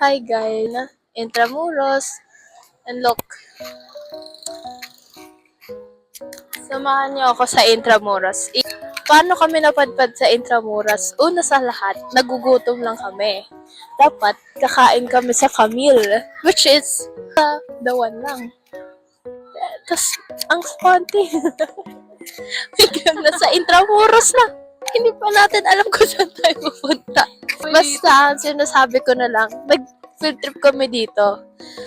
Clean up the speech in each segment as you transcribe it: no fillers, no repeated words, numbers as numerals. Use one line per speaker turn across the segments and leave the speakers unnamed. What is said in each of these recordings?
Hi guys, Intramuros, and look, samahan niyo ako sa Intramuros. Paano kami napadpad sa Intramuros? Una sa lahat, nagugutom lang kami. Dapat kakain kami sa Camille, which is the one lang. Tapos, ang sponty. Biglang nasa Intramuros na. Hindi pa natin alam kung saan tayo pupunta. Basta, sinasabi ko na lang, nag-field trip kami dito.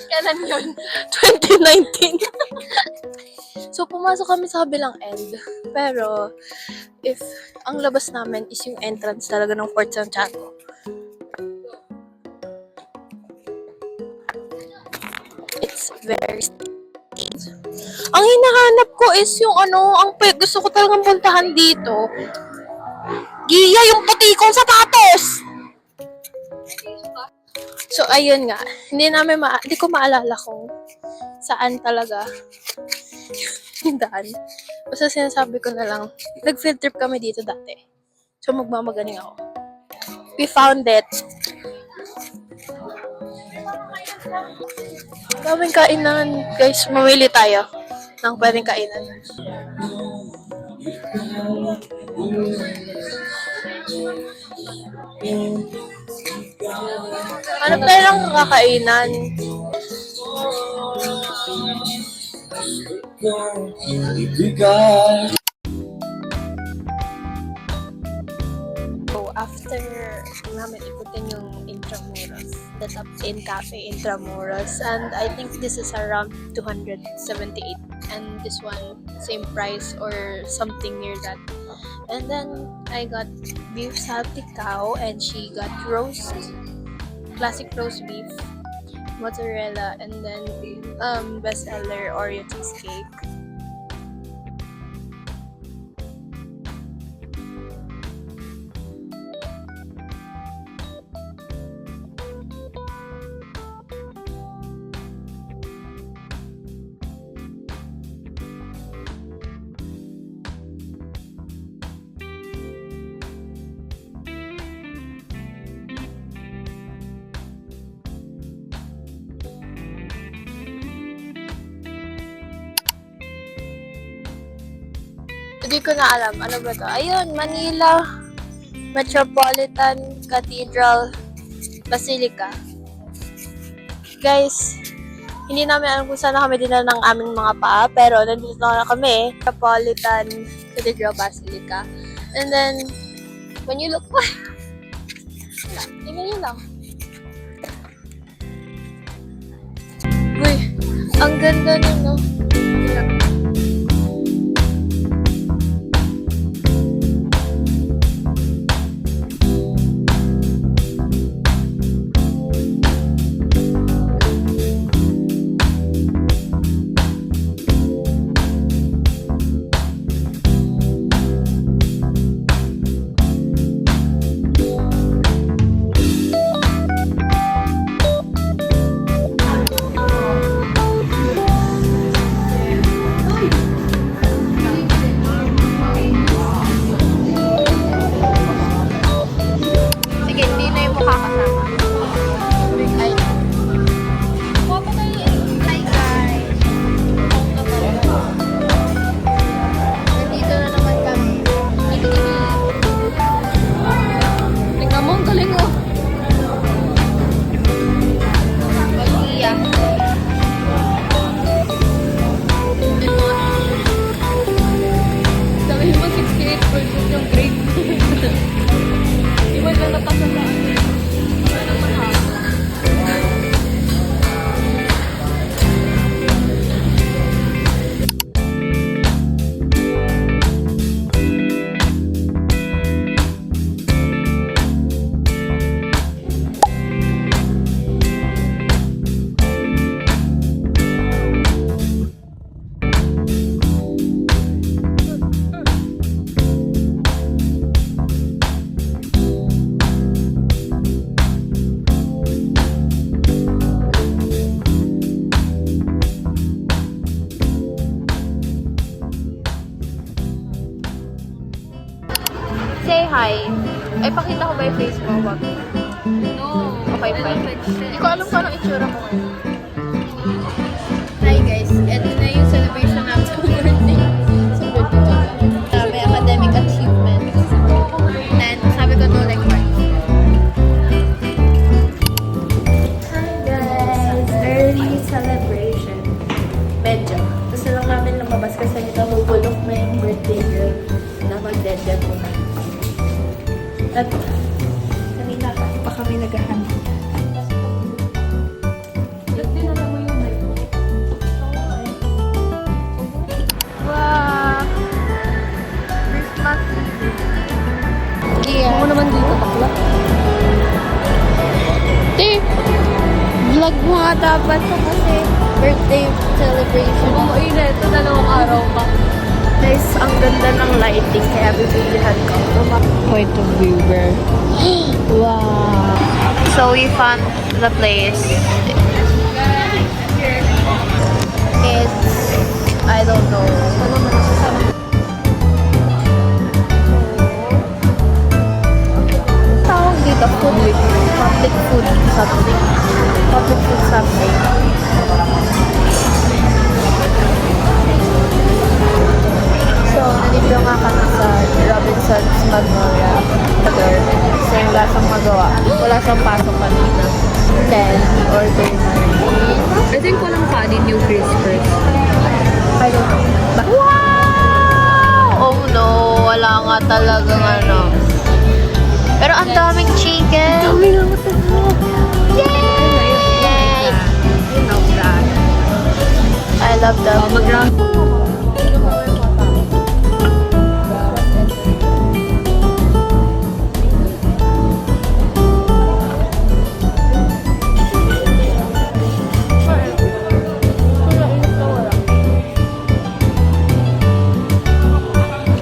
Kailan yun? 2019. So, pumasok kami sa kabilang end. Pero, if ang labas namin is yung entrance talaga ng Fort Santiago, it's very ang hinahanap ko is yung gusto ko talagang puntahan dito. Giya, yung puti kong sapatos! So, ayun nga. Hindi ko maalala kung saan talaga yung daan. Basta sinasabi ko na lang, nag-field trip kami dito dati. So, magmamagaling ako. We found it. Daming kainan. Guys, mamili tayo ng pwedeng kainan. Hanap tayo ng kakainan. So, after namin ikutin yung Intramuros, the Top 10 Cafe Intramuros, and I think this is around 278, and this one, same price or something near that. And then, I got beef salpicao, and she got classic roast beef, mozzarella, and then bestseller Oreo cheesecake. Hindi ko na alam. Ano ba to? Ayun, Manila Metropolitan Cathedral Basilica. Guys, hindi namin alam kung saan na kami dinala ng aming mga paa, pero nandito na kami, Metropolitan Cathedral Basilica. And then, when you look, tingnan nyo lang. Uy, ang ganda nun, no? Say hi. Ay, pakita ko ba yung face mo? Wag.
No.
Okay, fine. Hindi ko alam kung anong itsura mo ngayon. Hi guys, eto na yung celebration namin sa birthday. Sa birthday ko. May academic achievement. And sabi ko no like party. Hi guys! Early celebration. Medyo. Gusto lang namin lumabas kasi nabubulok na yung birthday girl na mag-dead muna. At kanina pa kami naghahanda. Wow! Christmas Eve. Yeah. Ako naman dito, bakla. Vlog mo nga dapat ko kasi birthday celebration. Oo, ito dalawang araw pa. Guys, ang ganda ng lighting kaya bibilihan ko. Point of view, bro. Wow! So we found the place. It's, I don't know. Tawag dito, public food something. Public food something. So, nandito nga kami sa Robinson's Magnolia. Kasi wala siyang magawa. Wala siyang pasok kanina. Then, order na rin.
I think walang kanin yung crispers.
I don't know. Wow! Oh no, wala nga talagang ano. Pero ang daming chicken. Ang dami nga ito. Yay!
I love that.
I love that.
Mag-round.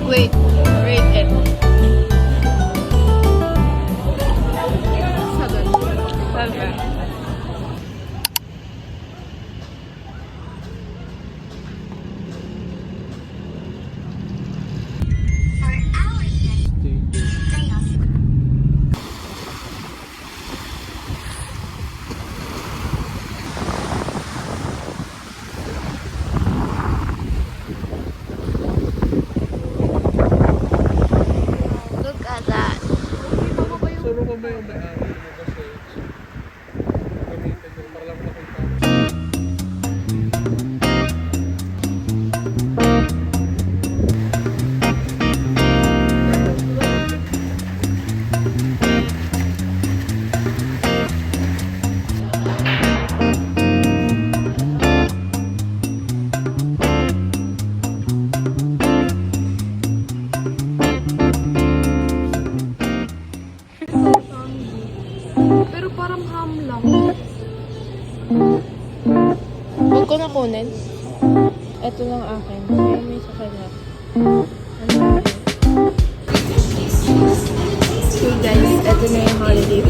Wait, rate it. 7. Look at that.
Solo ko ba yung may-ari mo kasi gamitin mo para lang makita.
Pero parang ham lang.
Huwag ko na kunin. Ito lang akin. Kaya may sa kanya. Ano yun? Okay guys, ito na yung holiday